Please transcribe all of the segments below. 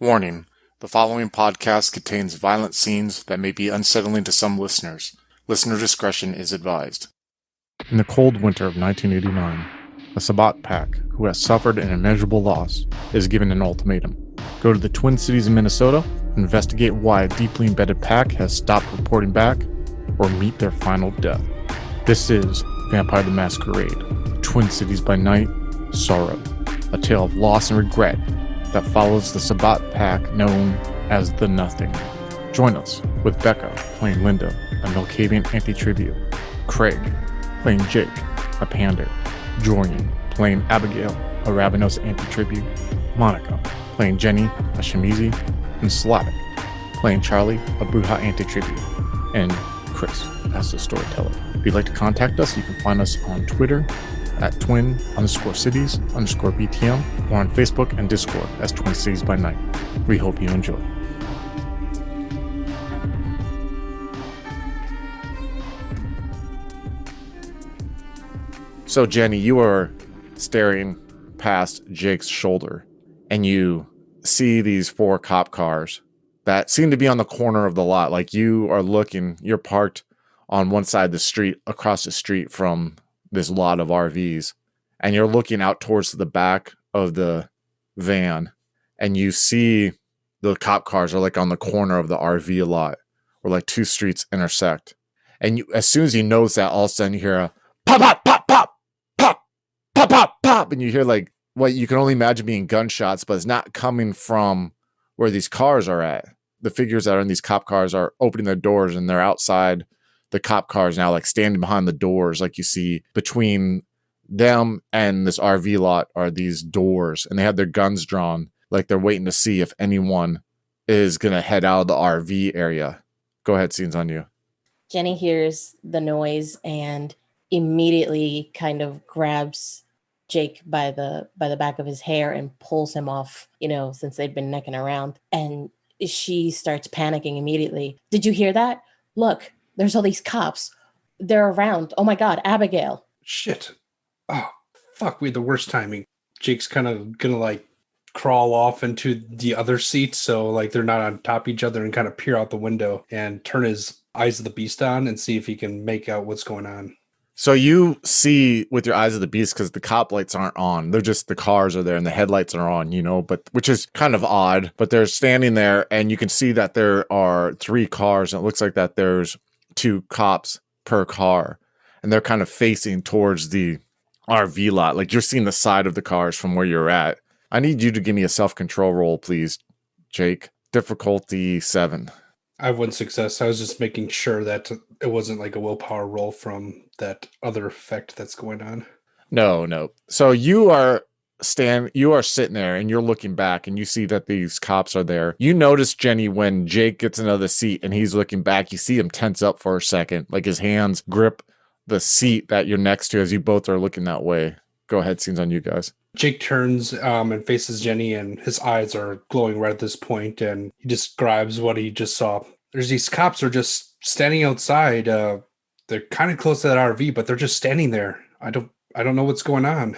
Warning: the following podcast contains violent scenes that may be unsettling to some listeners. Listener discretion is advised. In the cold winter of 1989, a Sabbat pack, who has suffered an immeasurable loss, is given an ultimatum. Go to the Twin Cities in Minnesota, investigate why a deeply embedded pack has stopped reporting back, or meet their final death. This is Vampire the Masquerade, Twin Cities by Night, Sorrow, a tale of loss and regret that follows the Sabbat pack known as the Nothing. Join us with Becca playing Linda, a Milcavian anti-tribute, Craig playing Jake, a Pander, Jordan playing Abigail, a Ravenos anti-tribute, Monica playing Jenny, a Shamizi, and Slavic playing Charlie, a Bruja anti-tribute, and Chris as the storyteller. If you'd like to contact us, you can find us on Twitter at twin_cities_BTM or on Facebook and Discord as Twin Cities by Night. We hope you enjoy. So Jenny, you are staring past Jake's shoulder and you see these 4 cop cars that seem to be on the corner of the lot. Like you are looking, you're parked on one side of the street, across the street from this lot of RVs, and you're looking out towards the back of the van, and you see the cop cars are like on the corner of the RV lot, where like 2 streets intersect. And you, as soon as you notice that, all of a sudden you hear a pop, pop, pop, pop, pop, pop, pop, pop, and you hear like what you can only imagine being gunshots, but it's not coming from where these cars are at. The figures that are in these cop cars are opening their doors, and they're outside the cop cars now, like standing behind the doors. Like you see between them and this RV lot are these doors, and they have their guns drawn, like they're waiting to see if anyone is going to head out of the RV area. Go ahead, scene's on you. Jenny hears the noise and immediately kind of grabs Jake by the back of his hair and pulls him off, since they'd been necking around. And she starts panicking immediately. Did you hear that? Look, there's all these cops. They're around. Oh my God, Abigail. Shit. Oh, fuck, we had the worst timing. Jake's kind of gonna crawl off into the other seat so they're not on top of each other and kind of peer out the window and turn his eyes of the beast on and see if he can make out what's going on. So you see with your eyes of the beast, because the cop lights aren't on. They're just, the cars are there and the headlights are on, but which is kind of odd. But they're standing there and you can see that there are 3 cars, and it looks like that there's 2 cops per car, and they're kind of facing towards the RV lot. Like you're seeing the side of the cars from where you're at. I need you to give me a self-control roll, please, Jake. Difficulty 7. I have 1 success. I was just making sure that it wasn't like a willpower roll from that other effect that's going on. No. So you are sitting there and you're looking back and you see that these cops are there. You notice, Jenny, when Jake gets another seat and he's looking back, you see him tense up for a second. Like his hands grip the seat that you're next to as you both are looking that way. Go ahead, scene's on you guys. Jake turns and faces Jenny, and his eyes are glowing red at this point, and he describes what he just saw. There's these cops are just standing outside. They're kind of close to that RV, but they're just standing there. I don't know what's going on.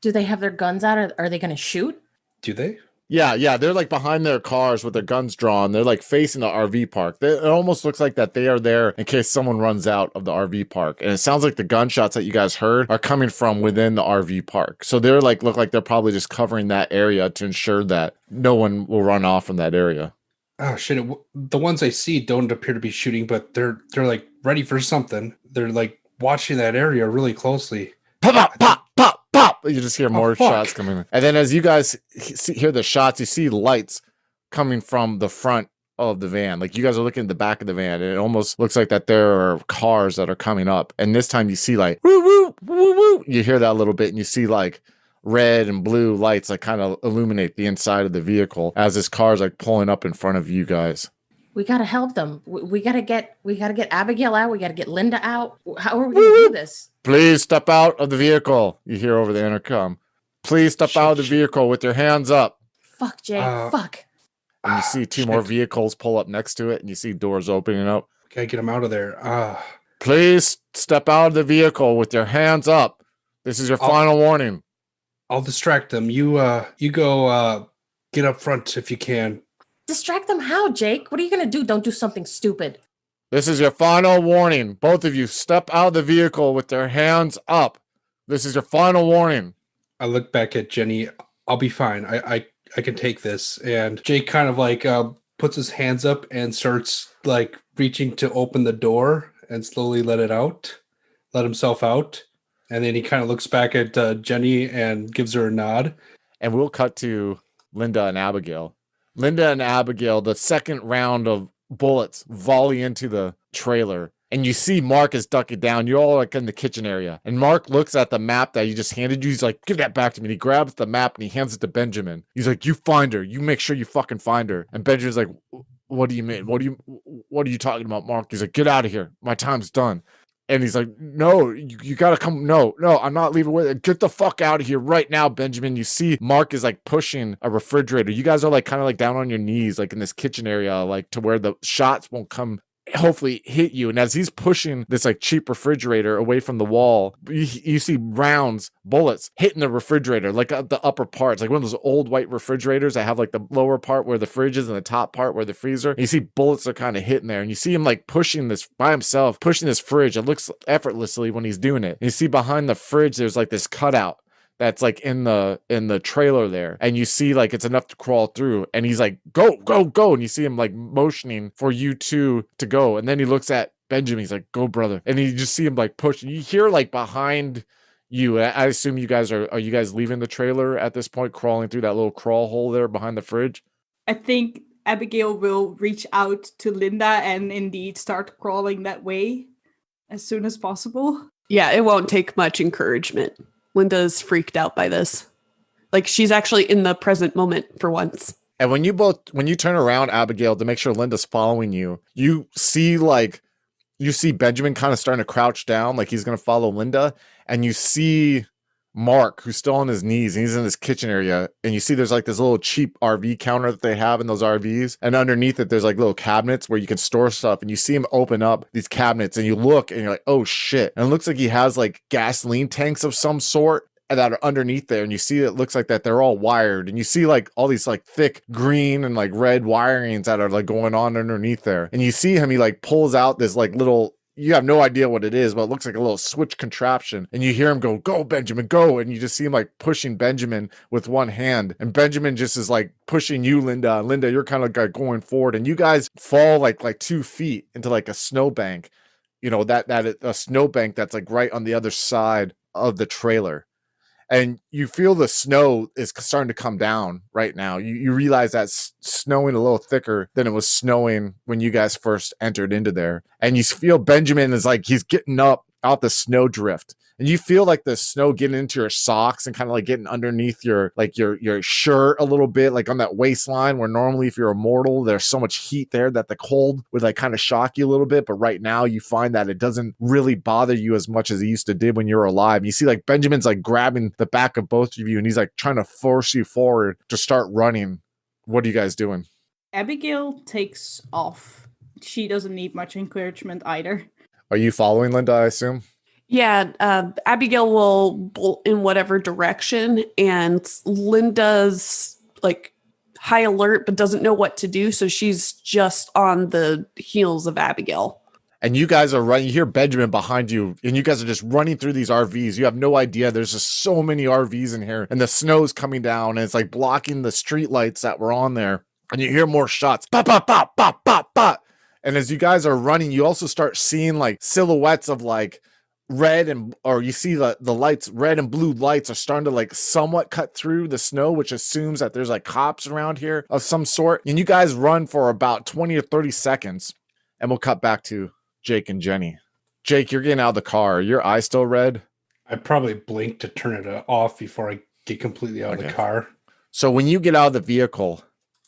Do they have their guns out, or are they going to shoot? Do they? Yeah. They're like behind their cars with their guns drawn. They're like facing the RV park. It almost looks like that they are there in case someone runs out of the RV park. And it sounds like the gunshots that you guys heard are coming from within the RV park. So they're look like they're probably just covering that area to ensure that no one will run off from that area. Oh shit! The ones I see don't appear to be shooting, but they're ready for something. They're watching that area really closely. Pop, pop, pop, pop! You just hear more shots coming. And then as you guys hear the shots, you see lights coming from the front of the van. Like you guys are looking at the back of the van, and it almost looks like that there are cars that are coming up. And this time you see woo, woo, woo, woo. You hear that a little bit, and you see red and blue lights kind of illuminate the inside of the vehicle as this car is pulling up in front of you guys. We got to help them. We got to get Abigail out. We got to get Linda out. How are we going to do this? Please step out of the vehicle. You hear over the intercom. Please step out of the vehicle with your hands up. Fuck, Jay. Fuck. And you see 2 more vehicles pull up next to it, and you see doors opening up. Gotta get them out of there. Please step out of the vehicle with your hands up. This is your final warning. I'll distract them. You go get up front if you can. Distract them how, Jake? What are you going to do? Don't do something stupid. This is your final warning. Both of you step out of the vehicle with their hands up. This is your final warning. I look back at Jenny. I'll be fine. I can take this. And Jake kind of like puts his hands up and starts like reaching to open the door and slowly let himself out. And then he kind of looks back at Jenny and gives her a nod. And we'll cut to Linda and Abigail. Linda and Abigail, the second round of bullets volley into the trailer. And you see Mark is ducking down. You're all like in the kitchen area. And Mark looks at the map that you just handed you. He's like, give that back to me. And he grabs the map and he hands it to Benjamin. He's like, you find her. You make sure you fucking find her. And Benjamin's like, what do you mean? What are you talking about, Mark? He's like, get out of here. My time's done. And he's like, no, you gotta come. No, I'm not leaving with it. Get the fuck out of here right now, Benjamin. You see Mark is like pushing a refrigerator. You guys are like kind of like down on your knees, like in this kitchen area, like to where the shots won't come hopefully hit you. And as he's pushing this like cheap refrigerator away from the wall, you see rounds, bullets hitting the refrigerator, like the upper parts, like one of those old white refrigerators that have like the lower part where the fridge is and the top part where the freezer. And you see bullets are kind of hitting there, and you see him like pushing this by himself, pushing this fridge. It looks effortlessly when he's doing it. And you see behind the fridge there's like this cutout that's like in the trailer there, and you see like it's enough to crawl through, and he's like, go, and you see him like motioning for you two to go, and then he looks at Benjamin. He's like, go, brother. And you just see him like push. You hear like behind you, I assume you guys are you guys leaving the trailer at this point, crawling through that little crawl hole there behind the fridge? I think Abigail will reach out to Linda and indeed start crawling that way as soon as possible. Yeah, it won't take much encouragement. Linda's freaked out by this. Like, she's actually in the present moment for once. And when you turn around, Abigail, to make sure Linda's following you, you see Benjamin kind of starting to crouch down, like he's going to follow Linda. And you see Mark, who's still on his knees, and he's in this kitchen area. And you see there's like this little cheap RV counter that they have in those RVs. And underneath it, there's like little cabinets where you can store stuff. And you see him open up these cabinets, and you look and you're like, oh shit. And it looks like he has like gasoline tanks of some sort that are underneath there. And you see it looks like that they're all wired. And you see like all these like thick green and like red wirings that are like going on underneath there. And you see him, he like pulls out this like little, you have no idea what it is, but it looks like a little switch contraption. And you hear him go, Benjamin, go. And you just see him like pushing Benjamin with one hand. And Benjamin just is like pushing you, Linda. Linda, you're kind of like going forward. And you guys fall like 2 feet into like a snowbank. You know, that a snowbank that's like right on the other side of the trailer. And you feel the snow is starting to come down right now. You realize that's snowing a little thicker than it was snowing when you guys first entered into there. And you feel Benjamin is like, he's getting up out the snow drift. And you feel like the snow getting into your socks and kind of like getting underneath your shirt a little bit, like on that waistline where normally if you're immortal, there's so much heat there that the cold would like kind of shock you a little bit. But right now you find that it doesn't really bother you as much as it used to did when you were alive. And you see like Benjamin's like grabbing the back of both of you, and he's like trying to force you forward to start running. What are you guys doing? Abigail takes off. She doesn't need much encouragement either. Are you following Linda, I assume? Yeah, Abigail will bolt in whatever direction, and Linda's like high alert but doesn't know what to do, so she's just on the heels of Abigail. And you guys are running. You hear Benjamin behind you, and you guys are just running through these RVs. You have no idea. There's just so many RVs in here, and the snow's coming down, and it's like blocking the street lights that were on there. And you hear more shots. Pop, pop, pop, pop, pop, pop. And as you guys are running, you also start seeing like silhouettes of like you see the lights, red and blue lights are starting to like somewhat cut through the snow, which assumes that there's like cops around here of some sort. And you guys run for about 20 or 30 seconds, and we'll cut back to Jake and Jenny. Jake, you're getting out of the car. Are your eye still red? I probably blink to turn it off before I get completely out of the car. So when you get out of the vehicle,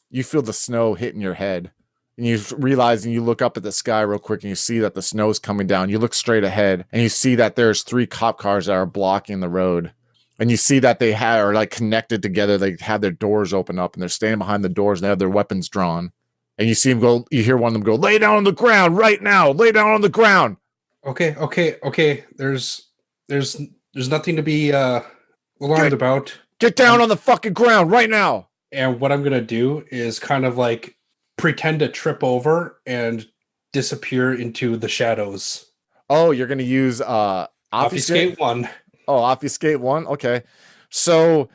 you feel the snow hitting your head. And you realize, and you look up at the sky real quick, and you see that the snow's coming down. You look straight ahead, and you see that there's 3 cop cars that are blocking the road. And you see that they are like connected together. They have their doors open up, and they're standing behind the doors, and they have their weapons drawn. And you see them go, you hear one of them go, lay down on the ground right now. Lay down on the ground. Okay. There's nothing to be alarmed about. Get down on the fucking ground right now. And what I'm going to do is kind of like pretend to trip over and disappear into the shadows. Oh, you're going to use obfuscate? 1. Oh, obfuscate 1. Okay. So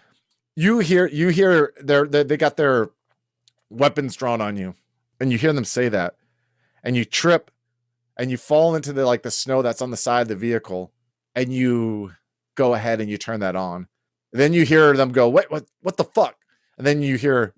you hear they got their weapons drawn on you, and you hear them say that, and you trip and you fall into the snow that's on the side of the vehicle, and you go ahead and you turn that on. Then you hear them go, what the fuck? And then you hear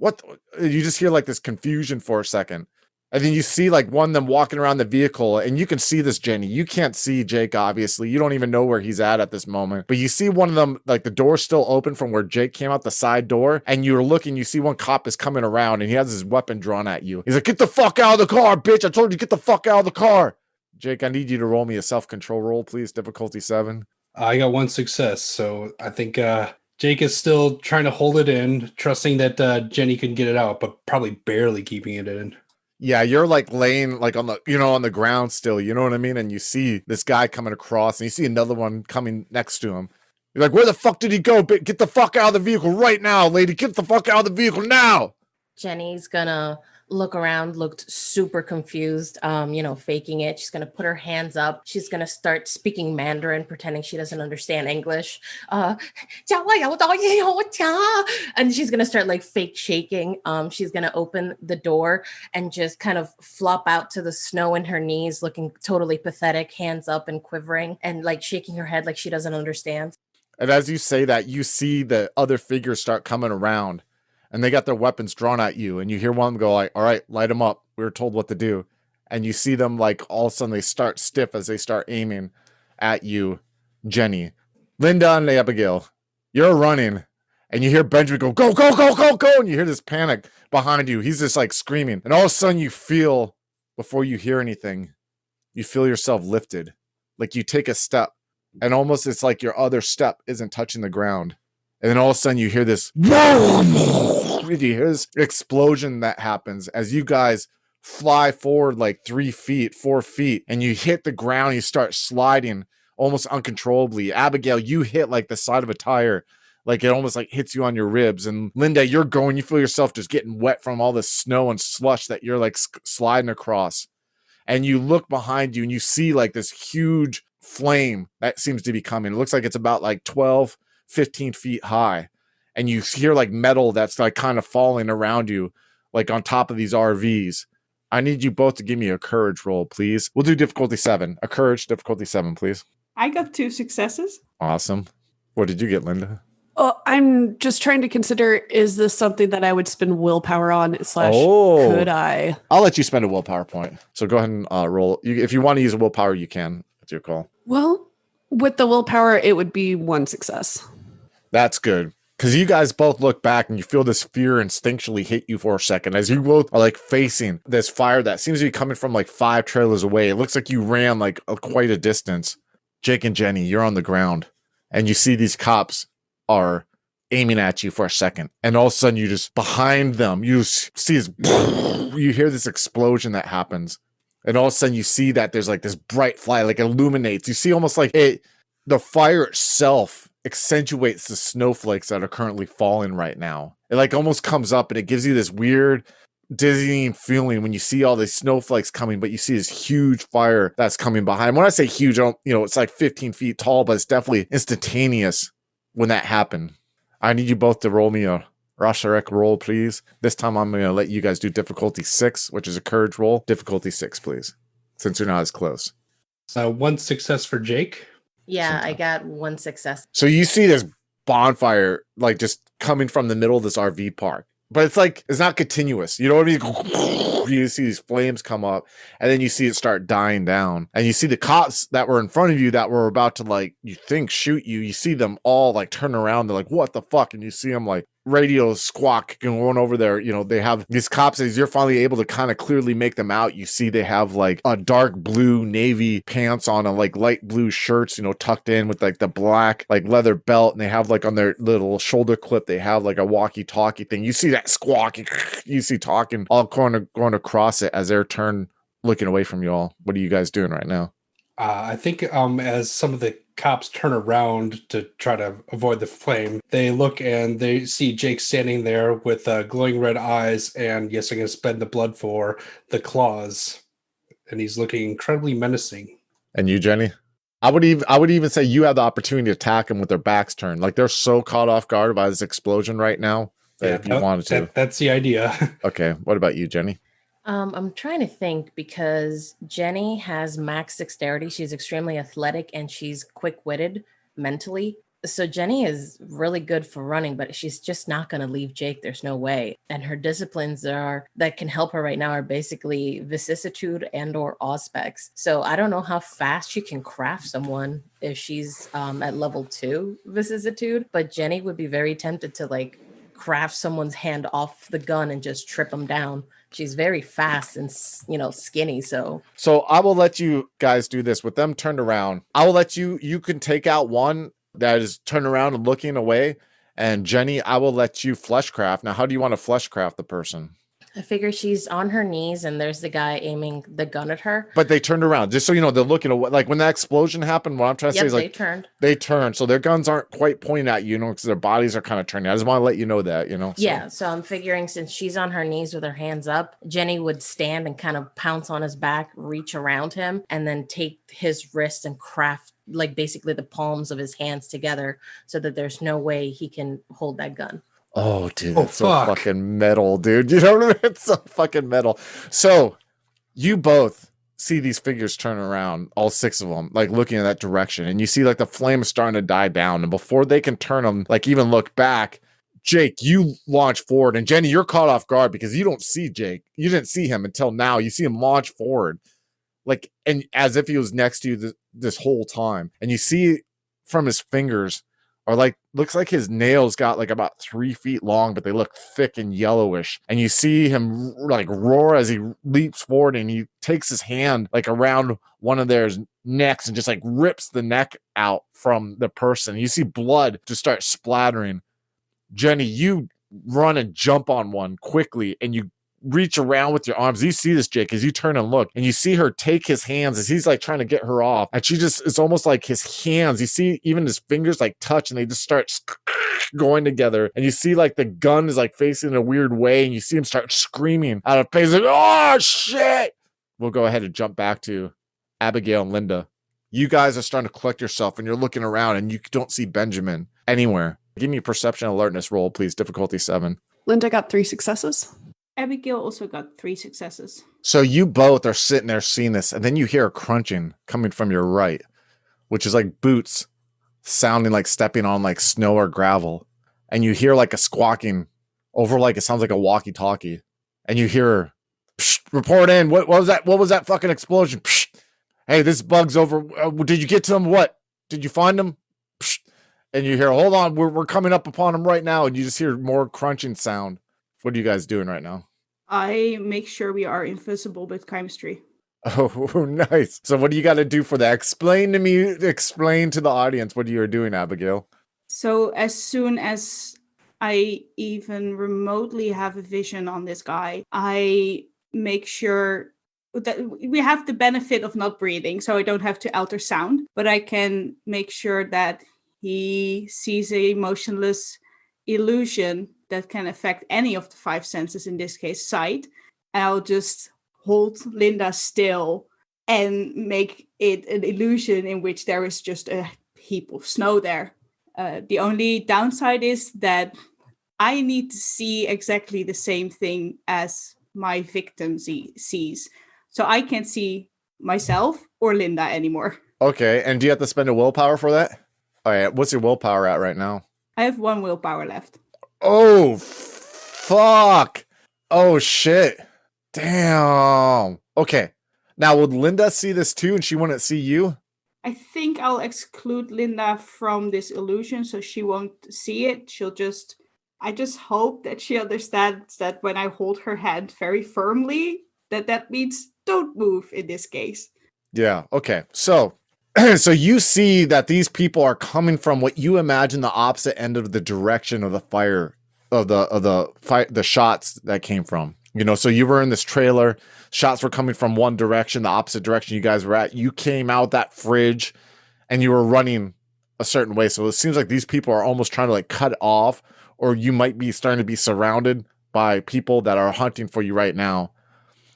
you just hear like this confusion for a second. And then you see like one of them walking around the vehicle, and you can see this, Jenny. You can't see Jake, obviously. You don't even know where he's at this moment. But you see one of them, like the door's still open from where Jake came out the side door, and you're looking, you see one cop is coming around, and he has his weapon drawn at you. He's like, get the fuck out of the car, bitch. I told you, get the fuck out of the car. Jake, I need you to roll me a self-control roll, please. Difficulty 7. I got 1 success, so I think Jake is still trying to hold it in, trusting that Jenny can get it out, but probably barely keeping it in. Yeah, you're like laying like on the ground still, you know what I mean? And you see this guy coming across, and you see another one coming next to him. You're like, where the fuck did he go? Get the fuck out of the vehicle right now, lady. Get the fuck out of the vehicle now. Jenny's gonna look around, looked super confused, faking it. She's gonna put her hands up. She's gonna start speaking Mandarin, pretending she doesn't understand English. And she's gonna start like fake shaking. She's gonna open the door and just kind of flop out to the snow in her knees, looking totally pathetic, hands up and quivering, and like shaking her head like she doesn't understand. And as you say that, you see the other figures start coming around. And they got their weapons drawn at you, and you hear one of them go like, all right, light them up. We were told what to do. And you see them like all of a sudden they start stiff as they start aiming at you, Jenny. Linda and Abigail, you're running, and you hear Benjamin go, go, go, go, go, go. And you hear this panic behind you. He's just like screaming. And all of a sudden you feel, before you hear anything, you feel yourself lifted. Like you take a step, and almost it's like your other step isn't touching the ground. And then all of a sudden you hear this, you hear this explosion that happens as you guys fly forward like 3 feet, 4 feet, and you hit the ground. You start sliding almost uncontrollably. Abigail, you hit like the side of a tire, like it almost like hits you on your ribs. And Linda, you're going, you feel yourself just getting wet from all this snow and slush that you're like sliding across. And you look behind you and you see like this huge flame that seems to be coming. It looks like it's about like 12, 15 feet high, and you hear like metal that's like kind of falling around you, like on top of these RVs. I need you both to give me a courage roll, please. We'll do difficulty 7. A courage, difficulty 7, please. I got 2 successes. Awesome. What did you get, Linda? Oh, I'm just trying to consider, is this something that I would spend willpower on / could I? I'll let you spend a willpower point. So go ahead and roll. If you want to use a willpower, you can. It's your call. Well, with the willpower, it would be 1 success. That's good. Because you guys both look back and you feel this fear instinctually hit you for a second as you both are like facing this fire that seems to be coming from like 5 trailers away. It looks like you ran like quite a distance. Jake and Jenny, you're on the ground and you see these cops are aiming at you for a second. And all of a sudden you just behind them, you see this, you hear this explosion that happens. And all of a sudden you see that there's like this bright fly, like illuminates. You see almost like the fire itself accentuates the snowflakes that are currently falling right now. It like almost comes up and it gives you this weird dizzying feeling when you see all these snowflakes coming, but you see this huge fire that's coming behind. When I say huge, it's like 15 feet tall, but it's definitely instantaneous when that happened. I need you both to roll me a Rasharek roll, please. This time I'm going to let you guys do difficulty 6, which is a courage roll. Difficulty 6, please, since you're not as close. 1 success for Jake. Yeah, I got 1 success. So you see this bonfire like just coming from the middle of this RV park. But it's like, it's not continuous. You know what I mean? You see these flames come up and then you see it start dying down. And you see the cops that were in front of you that were about to like, you think shoot you. You see them all like turn around. They're like, what the fuck? And you see them like radio squawk going over there. They have these cops, as you're finally able to kind of clearly make them out. You see they have like a dark blue navy pants on and like light blue shirts, tucked in with like the black like leather belt. And they have like on their little shoulder clip, they have like a walkie talkie thing. You see that squawking, you see talking all going across it as they're looking away from you all. What are you guys doing right now? I think as some of the cops turn around to try to avoid the flame. They look and they see Jake standing there with glowing red eyes and, yes, I'm going to spend the blood for the claws. And he's looking incredibly menacing. And you, Jenny? I would even say you have the opportunity to attack them with their backs turned. Like they're so caught off guard by this explosion right now that if you wanted to. That's the idea. Okay. What about you, Jenny? I'm trying to think because Jenny has max dexterity. She's extremely athletic and she's quick-witted mentally. So Jenny is really good for running, but she's just not going to leave Jake. There's no way. And her disciplines that can help her right now are basically vicissitude and or auspex. So I don't know how fast she can craft someone if she's at level 2 vicissitude, but Jenny would be very tempted to like craft someone's hand off the gun and just trip them down. She's very fast and, skinny. So I will let you guys do this with them turned around. I will let you can take out one that is turned around and looking away. And Jenny, I will let you fleshcraft. Now, how do you want to fleshcraft the person? I figure she's on her knees and there's the guy aiming the gun at her. But they turned around, just so you know, they're looking away. Like when that explosion happened, what I'm trying to say is like they turned. So their guns aren't quite pointing at you, because their bodies are kind of turning. I just want to let you know that, So. Yeah. So I'm figuring since she's on her knees with her hands up, Jenny would stand and kind of pounce on his back, reach around him, and then take his wrist and craft like basically the palms of his hands together so that there's no way he can hold that gun. Oh, dude, that's so fucking metal, dude. You know what I mean? It's so fucking metal. So you both see these figures turn around, all 6 of them, like looking in that direction. And you see like the flame is starting to die down. And before they can turn them, like even look back, Jake, you launch forward. And Jenny, you're caught off guard because you don't see Jake. You didn't see him until now. You see him launch forward, like, and as if he was next to you this whole time. And you see from his fingers, or like looks like his nails got like about 3 feet long, but they look thick and yellowish. And you see him like roar as he leaps forward, and he takes his hand like around one of their necks and just like rips the neck out from the person. You see blood just start splattering. Jenny, you run and jump on one quickly, and you reach around with your arms. You see this, Jake, as you turn and look, and you see her take his hands as he's like trying to get her off. And she just, it's almost like his hands, you see even his fingers like touch, and they just start going together. And you see like the gun is like facing in a weird way, and you see him start screaming out of pain, like, oh shit. We'll go ahead and jump back to Abigail and Linda. You guys are starting to collect yourself, and you're looking around, and you don't see Benjamin anywhere. Give me a perception alertness roll, please. Difficulty 7. Linda got 3 successes. Abigail also got 3 successes. So you both are sitting there seeing this, and then you hear a crunching coming from your right, which is like boots sounding like stepping on like snow or gravel. And you hear like a squawking over, like it sounds like a walkie-talkie. And you hear, psh, report in. What was that? What was that fucking explosion? Psh. Hey, this bug's over. Did you get to him? What? Did you find him? Psh. And you hear, hold on, we're coming up upon him right now. And you just hear more crunching sound. What are you guys doing right now? I make sure we are invisible with chemistry. Oh, nice. So what do you got to do for that? Explain to the audience what you're doing, Abigail. So as soon as I even remotely have a vision on this guy, I make sure that we have the benefit of not breathing, so I don't have to alter sound, but I can make sure that he sees a motionless illusion that can affect any of the 5 senses, in this case sight, and I'll just hold Linda still and make it an illusion in which there is just a heap of snow there. The only downside is that I need to see exactly the same thing as my victim sees, so I can't see myself or Linda anymore. Okay, and do you have to spend a willpower for that? All right, what's your willpower at right now? I have 1 willpower left. Oh, fuck. Oh, shit. Damn. Okay. Now, would Linda see this too and she wouldn't see you? I think I'll exclude Linda from this illusion so she won't see it. I just hope that she understands that when I hold her hand very firmly, that means don't move in this case. Yeah. Okay. So you see that these people are coming from what you imagine the opposite end of the direction of the fire of the shots that came from. So you were in this trailer, shots were coming from one direction, the opposite direction you guys were at. You came out that fridge and you were running a certain way. So it seems like these people are almost trying to like cut off, or you might be starting to be surrounded by people that are hunting for you right now.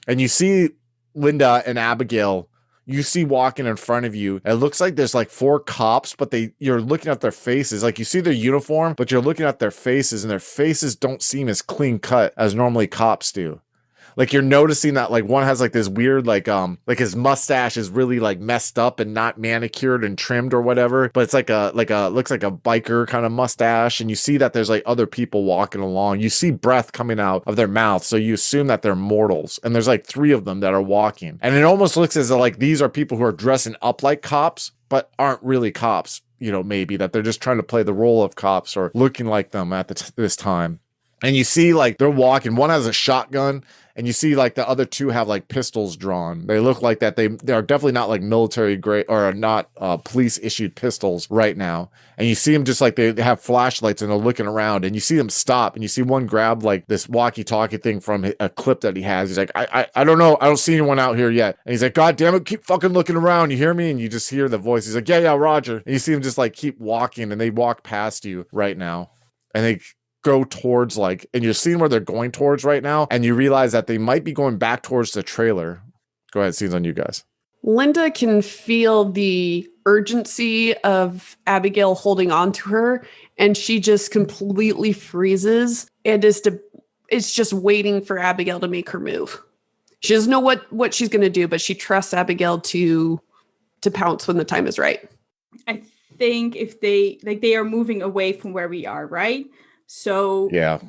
And you see Linda and Abigail, you see walking in front of you. It looks like there's like 4 cops, but you're looking at their faces. Like you see their uniform, but you're looking at their faces, and their faces don't seem as clean cut as normally cops do. Like you're noticing that like one has like this weird like his mustache is really like messed up and not manicured and trimmed or whatever, but it's like a looks like a biker kind of mustache. And you see that there's like other people walking along. You see breath coming out of their mouth, so you assume that they're mortals. And there's like 3 of them that are walking, and it almost looks as though like these are people who are dressing up like cops but aren't really cops. You know, maybe that they're just trying to play the role of cops or looking like them at this time. And you see like they're walking. One has a shotgun, and you see like the other 2 have like pistols drawn. They look like that they are definitely not like military grade or not police issued pistols right now. And you see them just like they have flashlights and they're looking around, and you see them stop, and you see one grab like this walkie-talkie thing from a clip that he has. He's like, I don't know. I don't see anyone out here yet. And he's like, God damn it, keep fucking looking around. You hear me? And you just hear the voice. He's like, yeah, Roger. And you see him just like keep walking, and they walk past you right now. And they go towards like, and you're seeing where they're going towards right now, and you realize that they might be going back towards the trailer. Go ahead, scenes on you guys. Linda can feel the urgency of Abigail holding on to her, and she just completely freezes and it's just waiting for Abigail to make her move. She doesn't know what she's going to do, but she trusts Abigail to pounce when the time is right. I think if they are moving away from where we are, right? So yeah,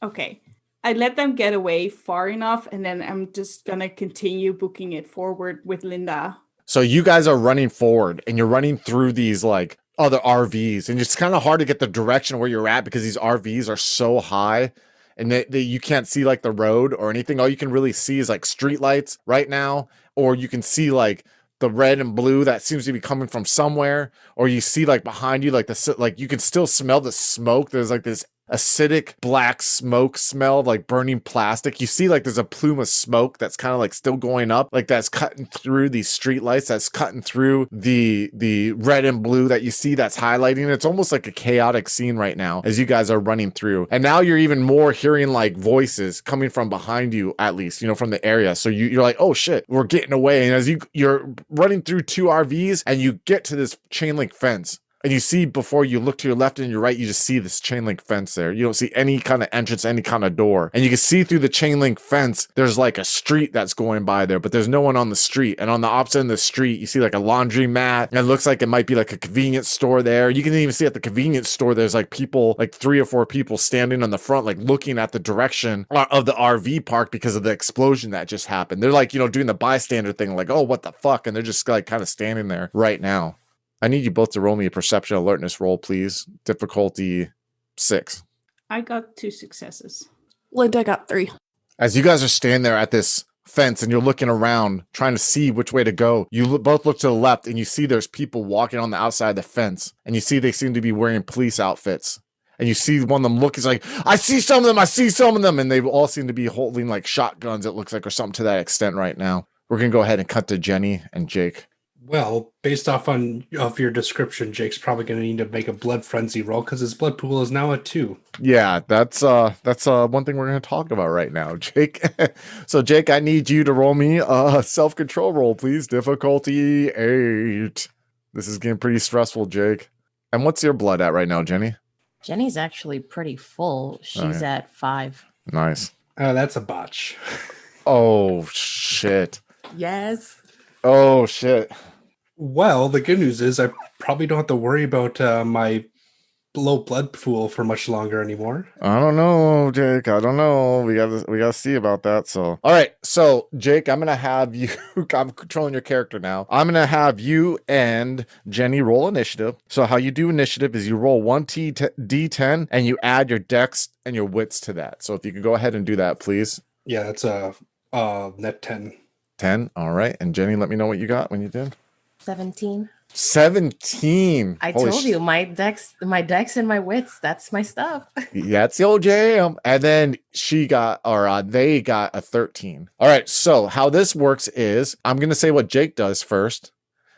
okay. I let them get away far enough, and then I'm just gonna continue booking it forward with Linda. So you guys are running forward, and you're running through these like other RVs, and it's kind of hard to get the direction where you're at because these RVs are so high, and you can't see like the road or anything. All you can really see is like street lights right now, or you can see like the red and blue that seems to be coming from somewhere, or you see like behind you like you can still smell the smoke. There's like this acidic black smoke smell of like burning plastic. You see like there's a plume of smoke that's kind of like still going up, like that's cutting through these street lights, that's cutting through the red and blue that you see that's highlighting. It's almost like a chaotic scene right now as you guys are running through. And now you're even more hearing like voices coming from behind you, at least, you know, from the area. So you're like, oh shit, we're getting away. And as you're running through 2 RVs, and you get to this chain link fence. And you see, before you look to your left and your right, you just see this chain link fence there. You don't see any kind of entrance, any kind of door. And you can see through the chain link fence, there's like a street that's going by there, but there's no one on the street. And on the opposite end of the street, you see like a laundry mat. And it looks like it might be like a convenience store there. You can even see at the convenience store, there's like people, like 3 or 4 people standing on the front, like looking at the direction of the RV park because of the explosion that just happened. They're like, you know, doing the bystander thing, like, oh, what the fuck? And they're just like kind of standing there right now. I need you both to roll me a perception alertness roll, please. Difficulty 6. I got 2 successes. Linda got 3. As you guys are standing there at this fence and you're looking around, trying to see which way to go, you both look to the left and you see there's people walking on the outside of the fence. And you see they seem to be wearing police outfits. And you see one of them look, he's like, I see some of them. And they all seem to be holding like shotguns, it looks like, or something to that extent right now. We're going to go ahead and cut to Jenny and Jake. Well, based off your description, Jake's probably going to need to make a blood frenzy roll because his blood pool is now at 2. Yeah, that's one thing we're going to talk about right now, Jake. So, Jake, I need you to roll me a self-control roll, please. Difficulty 8. This is getting pretty stressful, Jake. And what's your blood at right now, Jenny? Jenny's actually pretty full. She's at 5. Nice. That's a botch. Oh, shit. Yes. Oh, shit. Well, the good news is I probably don't have to worry about my low blood pool for much longer anymore. I don't know, Jake. I don't know. We gotta see about that. So, all right. So, Jake, I'm gonna have you. I'm controlling your character now. I'm gonna have you and Jenny roll initiative. So, how you do initiative is you roll 1 d10 and you add your dex and your wits to that. So, if you could go ahead and do that, please. Yeah, that's a net 10. 10. All right. And Jenny, let me know what you got when you did. 17. 17. I Holy told you, my dex and my wits, that's my stuff. That's the old jam. And then they got a 13. All right. So how this works is I'm going to say what Jake does first.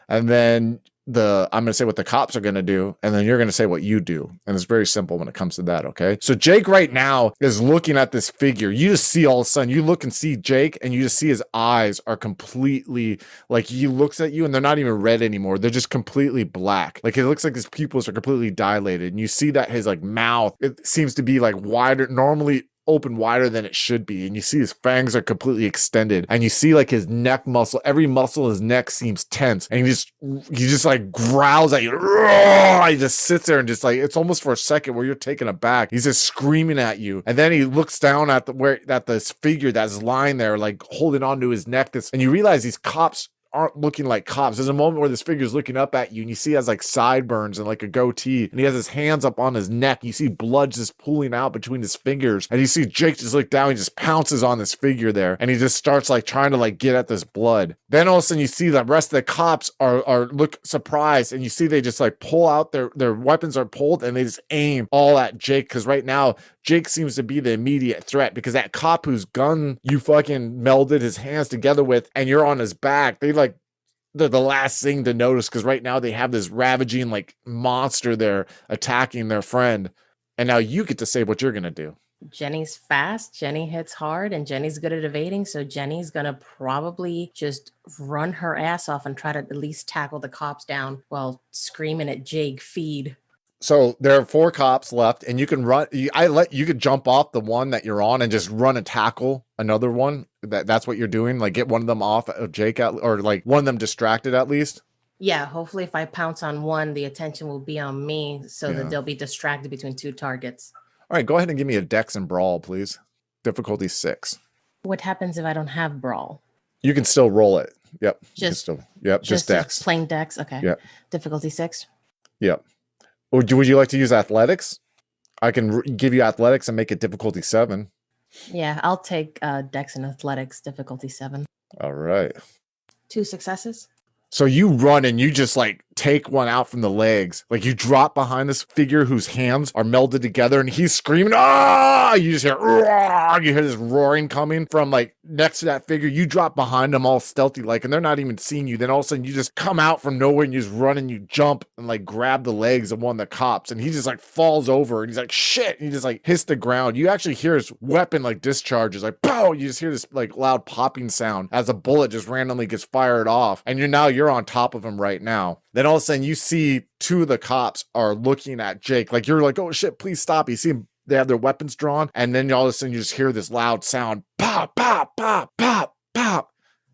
And then I'm going to say what the cops are going to do, and then you're going to say what you do. And it's very simple when it comes to that, okay? So Jake right now is looking at this figure. You just see all of a sudden, you look and see Jake, and you just see his eyes are completely, like he looks at you and they're not even red anymore. They're just completely black. Like it looks like his pupils are completely dilated. And you see that his like mouth, it seems to be like wider, normally open wider than it should be, and you see his fangs are completely extended, and you see like his neck muscle, every muscle in his neck seems tense, and he just like growls at you. He just sits there and just like, it's almost for a second where you're taken aback. He's just screaming at you, and then he looks down at this figure that's lying there like holding onto his neck, and you realize these cops aren't looking like cops. There's a moment where this figure's looking up at you, and you see he has like sideburns and like a goatee, and he has his hands up on his neck. You see blood just pooling out between his fingers, and you see Jake just look down. He just pounces on this figure there, and he just starts like trying to like get at this blood. Then all of a sudden you see the rest of the cops are look surprised, and you see they just like pull out their weapons are pulled, and they just aim all at Jake, because right now Jake seems to be the immediate threat, because that cop whose gun you fucking melded his hands together with and you're on his back, they're the last thing to notice, because right now they have this ravaging like monster there attacking their friend. And now you get to say what you're going to do. Jenny's fast, Jenny hits hard, and Jenny's good at evading. So Jenny's going to probably just run her ass off and try to at least tackle the cops down while screaming at Jake, feed. So there are 4 cops left, and you can run. You could jump off the one that you're on and just run and tackle another one. That's what you're doing. Like get one of them off of Jake, or like one of them distracted at least. Yeah, hopefully if I pounce on one, the attention will be on me, so that they'll be distracted between 2 targets. All right, go ahead and give me a Dex and Brawl, please. Difficulty 6. What happens if I don't have Brawl? You can still roll it. Yep. Just Dex. Plain Dex. Okay. Yep. Difficulty 6. Yep. Or would you like to use athletics? I can give you athletics and make it difficulty 7. Yeah, I'll take Dex and athletics, difficulty 7. All right. 2 successes. So you run and you just like take one out from the legs. Like you drop behind this figure whose hands are melded together, and he's screaming, ah! You just hear, ah! You hear this roaring coming from like next to that figure. You drop behind them all stealthy like, and they're not even seeing you. Then all of a sudden you just come out from nowhere and you just run and you jump and like grab the legs of one of the cops, and he just like falls over and he's like, shit. And he just like hits the ground. You actually hear his weapon like discharges, like, pow! You just hear this like loud popping sound as a bullet just randomly gets fired off. And you're on top of him right now. Then all of a sudden you see 2 of the cops are looking at Jake. Like you're like, oh shit, please stop. You see him, they have their weapons drawn. And then all of a sudden you just hear this loud sound. Pop, pop, pop, pop, pop.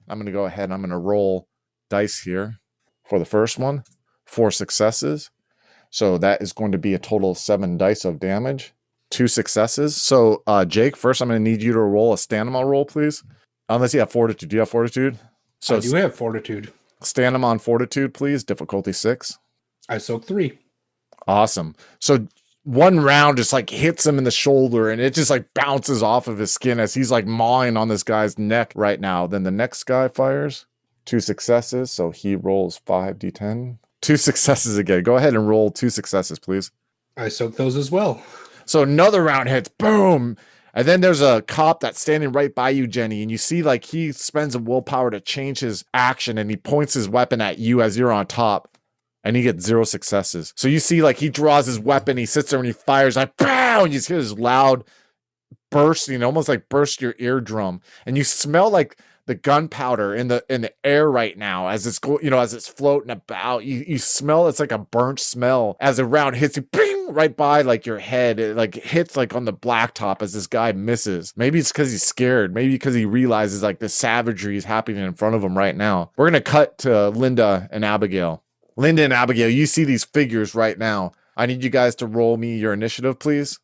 I'm going to go ahead and I'm going to roll dice here for the first one. 4 successes. So that is going to be a total of 7 dice of damage. 2 successes. So Jake, first I'm going to need you to roll a stamina roll, please. Unless you have fortitude. Do you have fortitude? So I do have fortitude. Stand him on fortitude, please. Difficulty 6. I soak 3. Awesome. So one round just like hits him in the shoulder, and it just like bounces off of his skin as he's like mawing on this guy's neck right now. Then the next guy fires. 2 successes. So he rolls 5d10. 2 successes again. Go ahead and roll 2 successes, please. I soak those as well. So another round hits. Boom. And then there's a cop that's standing right by you, Jenny, and you see like he spends a willpower to change his action, and he points his weapon at you as you're on top, and he gets 0 successes. So you see like he draws his weapon, he sits there and he fires, like, pow! And you just hear this loud bursting, almost like burst your eardrum, and you smell like the gunpowder in the air right now as it's as it's floating about. You smell it's like a burnt smell as a round hits you, ping, right by like your head. It like hits like on the blacktop as this guy misses. Maybe it's because he's scared. Maybe because he realizes like the savagery is happening in front of him right now. We're gonna cut to Linda and Abigail. Linda and Abigail, you see these figures right now. I need you guys to roll me your initiative, please.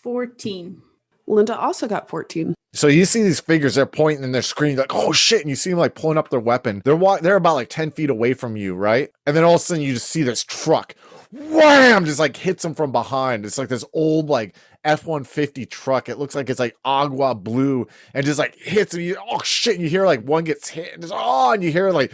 14. Linda also got 14. So you see these figures, they're pointing and they're screaming like, oh shit. And you see them like pulling up their weapon. They're about like 10 feet away from you, right? And then all of a sudden you just see this truck, wham, just like hits them from behind. It's like this old like F-150 truck. It looks like it's like agua blue and just like hits and oh shit. And you hear like one gets hit and just, and you hear like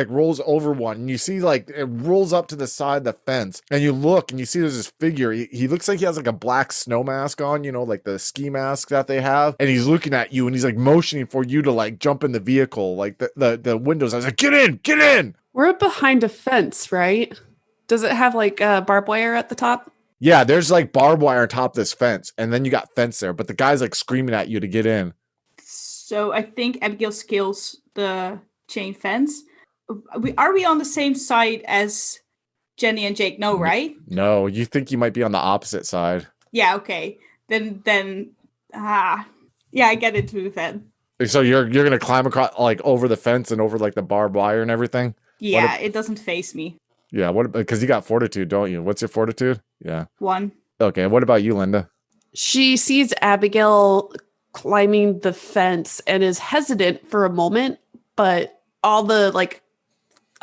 rolls over one. And you see like it rolls up to the side of the fence, and you look and you see there's this figure. He looks like he has like a black snow mask on, like the ski mask that they have. And he's looking at you and he's like motioning for you to like jump in the vehicle. Like the windows. I was like, get in. We're behind a fence, right? Does it have like barbed wire at the top? Yeah, there's like barbed wire on top of this fence, and then you got fence there, but the guy's like screaming at you to get in. So I think Abigail scales the chain fence. Are we on the same side as Jenny and Jake? No, right? No, you think you might be on the opposite side. Yeah, okay. Then yeah, I get it too then. So you're gonna climb across like over the fence and over like the barbed wire and everything? Yeah, it doesn't face me. Yeah, what because you got fortitude, don't you? What's your fortitude? Yeah. 1. Okay, what about you, Linda? She sees Abigail climbing the fence and is hesitant for a moment, but all the like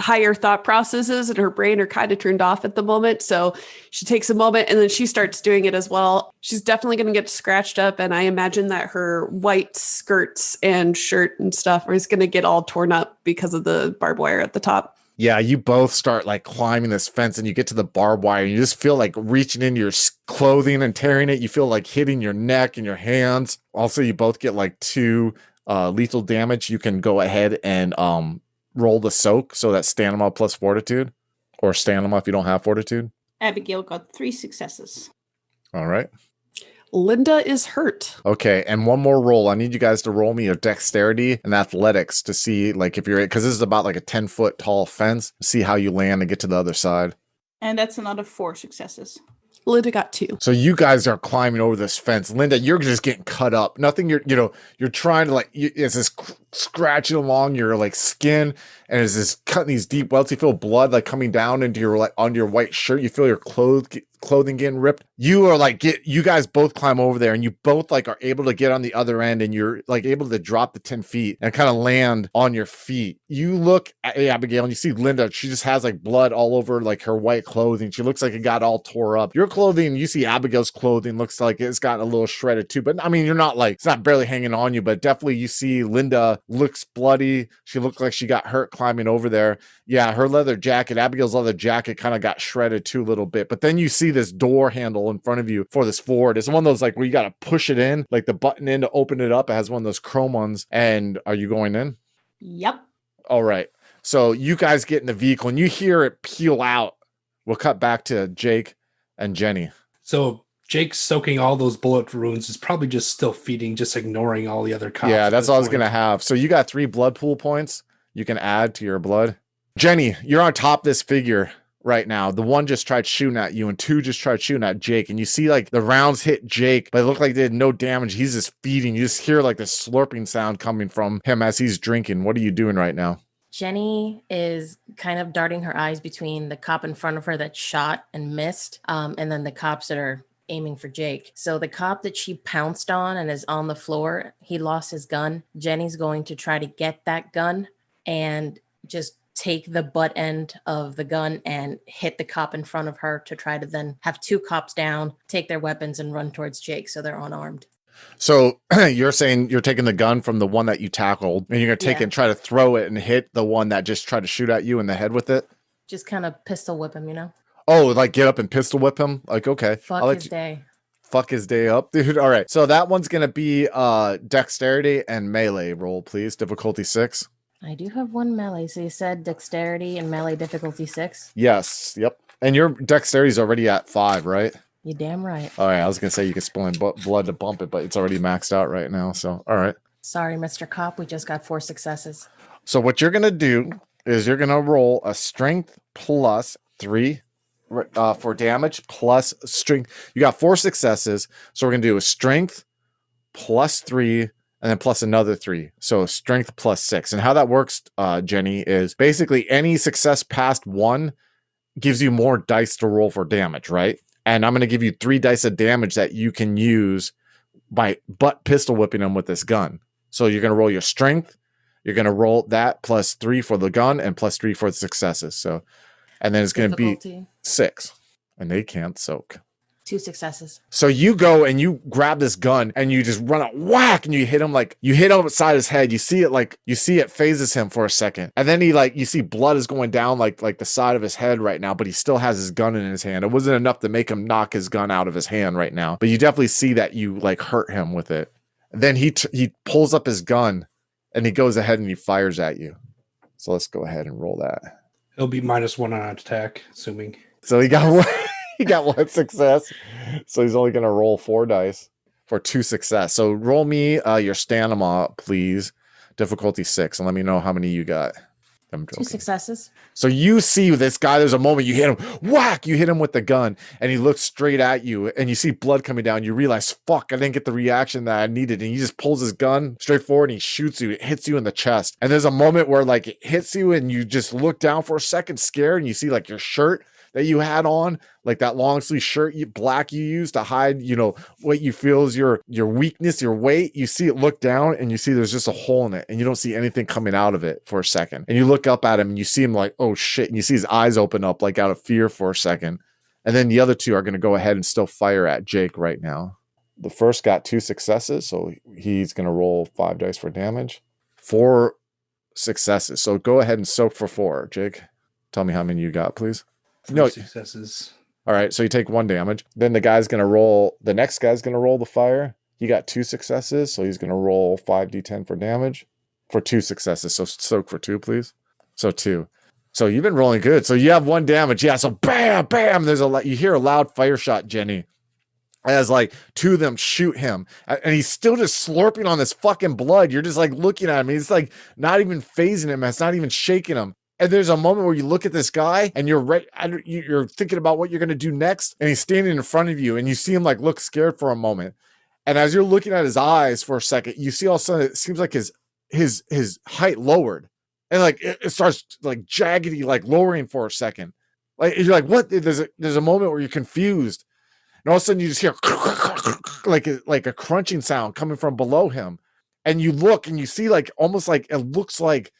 higher thought processes in her brain are kind of turned off at the moment. So she takes a moment and then she starts doing it as well. She's definitely going to get scratched up. And I imagine that her white skirts and shirt and stuff is going to get all torn up because of the barbed wire at the top. Yeah, you both start like climbing this fence and you get to the barbed wire and you just feel like reaching into your clothing and tearing it. You feel like hitting your neck and your hands. Also, you both get like 2 lethal damage. You can go ahead and roll the soak. So that's stamina plus fortitude, or stamina if you don't have fortitude. Abigail got 3 successes. All right. Linda is hurt. Okay, and one more roll. I need you guys to roll me your dexterity and athletics to see like if you're, because this is about like a 10-foot tall fence, see how you land and get to the other side. And that's another 4 successes. Linda got 2. So you guys are climbing over this fence. Linda, you're just getting cut up. Nothing. You're trying to like. It's this scratching along your like skin, and it's this cutting these deep welts. You feel blood like coming down into your like onto your white shirt. You feel your clothing getting ripped. You are like you guys both climb over there, and you both like are able to get on the other end, and you're like able to drop the 10 feet and kind of land on your feet. You look at Abigail and you see Linda. She just has like blood all over like her white clothing. She looks like it got all tore up. Your clothing, you see Abigail's clothing looks like it's gotten a little shredded too. But I mean, you're not like, it's not barely hanging on you, but definitely you see Linda looks bloody. She looked like she got hurt climbing over there. Yeah, her leather jacket, Abigail's leather jacket kind of got shredded too a little bit. But then you see this door handle in front of you for this Ford. It's one of those like where you got to push it in, like the button in to open it up. It has one of those chrome ones. And are you going in? Yep. All right. So you guys get in the vehicle and you hear it peel out. We'll cut back to Jake and Jenny. So Jake's soaking all those bullet wounds is probably just still feeding, just ignoring all the other cops. Yeah, that's all I was going to have. So you got 3 blood pool points you can add to your blood. Jenny, you're on top of this figure right now. The one just tried shooting at you and 2 just tried shooting at Jake. And you see like the rounds hit Jake, but it looked like they did no damage. He's just feeding. You just hear like the slurping sound coming from him as he's drinking. What are you doing right now? Jenny is kind of darting her eyes between the cop in front of her that shot and missed, and then the cops that are aiming for Jake. So the cop that she pounced on and is on the floor, he lost his gun. Jenny's going to try to get that gun and just take the butt end of the gun and hit the cop in front of her to try to then have 2 cops down, take their weapons and run towards Jake so they're unarmed. So you're saying you're taking the gun from the one that you tackled and you're going to take it and try to throw it and hit the one that just tried to shoot at you in the head with it? Just kind of pistol whip him, you know? Oh, like get up and pistol whip him? Like, okay. Fuck his day. Fuck his day up, dude. All right. So that one's going to be dexterity and melee roll, please. Difficulty 6. I do have 1 melee. So you said dexterity and melee difficulty 6? Yes. Yep. And your dexterity is already at 5, right? You're damn right. All right. I was going to say you could spill in blood to bump it, but it's already maxed out right now. So, all right. Sorry, Mr. Cop. We just got 4 successes. So what you're going to do is you're going to roll a strength plus 3 for damage plus strength. You got 4 successes. So we're going to do a strength plus 3 and then plus another 3. So strength plus 6. And how that works, Jenny, is basically any success past 1 gives you more dice to roll for damage, right? And I'm going to give you 3 dice of damage that you can use by butt pistol whipping them with this gun. So you're going to roll your strength. You're going to roll that plus 3 for the gun and plus 3 for the successes. So, and then it's going to be 6. And they can't soak. 2 successes. So you go and you grab this gun and you just run out, whack, and you hit him like, you hit him beside his head. You see it phases him for a second. And then you see blood is going down like the side of his head right now, but he still has his gun in his hand. It wasn't enough to make him knock his gun out of his hand right now. But you definitely see that you like hurt him with it. And then he pulls up his gun and he goes ahead and he fires at you. So let's go ahead and roll that. He'll be -1 on attack, assuming. So he got one, he got 1 success. So he's only going to roll 4 dice for 2 success. So roll me your stamina, please. Difficulty 6, and let me know how many you got. I'm 2 joking. successes. So you see this guy, there's a moment you hit him, whack, you hit him with the gun, and he looks straight at you, and you see blood coming down. You realize, fuck, I didn't get the reaction that I needed. And he just pulls his gun straight forward and he shoots you. It hits you in the chest. And there's a moment where like it hits you and you just look down for a second scared, and you see like your shirt that you had on, like that long sleeve shirt, black you used to hide, what you feel is your weakness, your weight. You see it look down and you see there's just a hole in it and you don't see anything coming out of it for a second. And you look up at him and you see him like, oh shit. And you see his eyes open up like out of fear for a second. And then the other 2 are going to go ahead and still fire at Jake right now. The first got 2 successes. So he's going to roll 5 dice for damage. 4 successes. So go ahead and soak for 4, Jake. Tell me how many you got, please. 3 successes. All right, so you take 1 damage. Then the next guy's going to roll the fire. He got 2 successes, so he's going to roll 5d10 for damage for 2 successes. So soak for 2, please. So 2. So you've been rolling good. So you have 1 damage. Yeah, so bam, bam. You hear a loud fire shot, Jenny, as like 2 of them shoot him. And he's still just slurping on this fucking blood. You're just like looking at him. It's like not even phasing him. It's not even shaking him. And there's a moment where you look at this guy and you're thinking about what you're going to do next. And he's standing in front of you and you see him like look scared for a moment. And as you're looking at his eyes for a second, you see all of a sudden it seems like his height lowered. And like it starts like jaggedy, like lowering for a second. Like you're like, what? There's a moment where you're confused. And all of a sudden you just hear like a crunching sound coming from below him. And you look and you see like almost like it looks like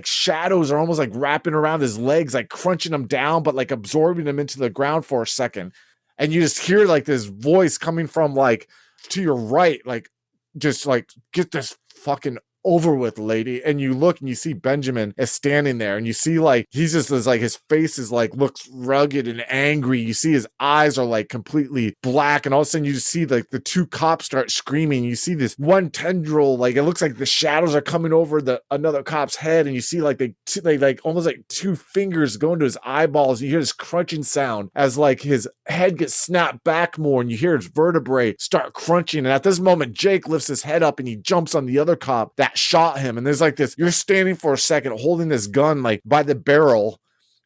shadows are almost like wrapping around his legs, like crunching him down, but like absorbing him into the ground for a second. And you just hear like this voice coming from like to your right, like just like, get this fucking over with, lady. And you look and you see Benjamin is standing there and you see like he's just like his face is like looks rugged and angry. You see his eyes are like completely black, and all of a sudden you just see like the 2 cops start screaming. You see this one tendril, like it looks like the shadows are coming over another cop's head, and you see like they like almost like 2 fingers go into his eyeballs. You hear this crunching sound as like his head gets snapped back more, and you hear his vertebrae start crunching. And at this moment, Jake lifts his head up and he jumps on the other cop that shot him. And there's like this, you're standing for a second holding this gun like by the barrel,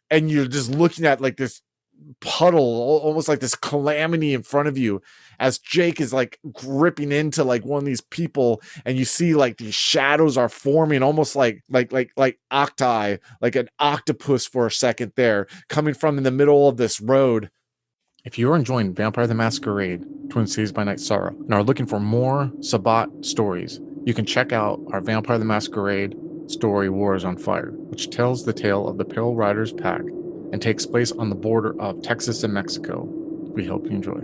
and you're just looking at like this puddle, almost like this calamity in front of you, as Jake is like gripping into like one of these people, and you see like these shadows are forming almost like octi, like an octopus for a second there, coming from in the middle of this road. If you are enjoying Vampire the Masquerade, Twin Cities by Night Sorrow, and are looking for more Sabbat stories, you can check out our Vampire the Masquerade story, Wars on Fire, which tells the tale of the Pale Riders Pack and takes place on the border of Texas and Mexico. We hope you enjoy.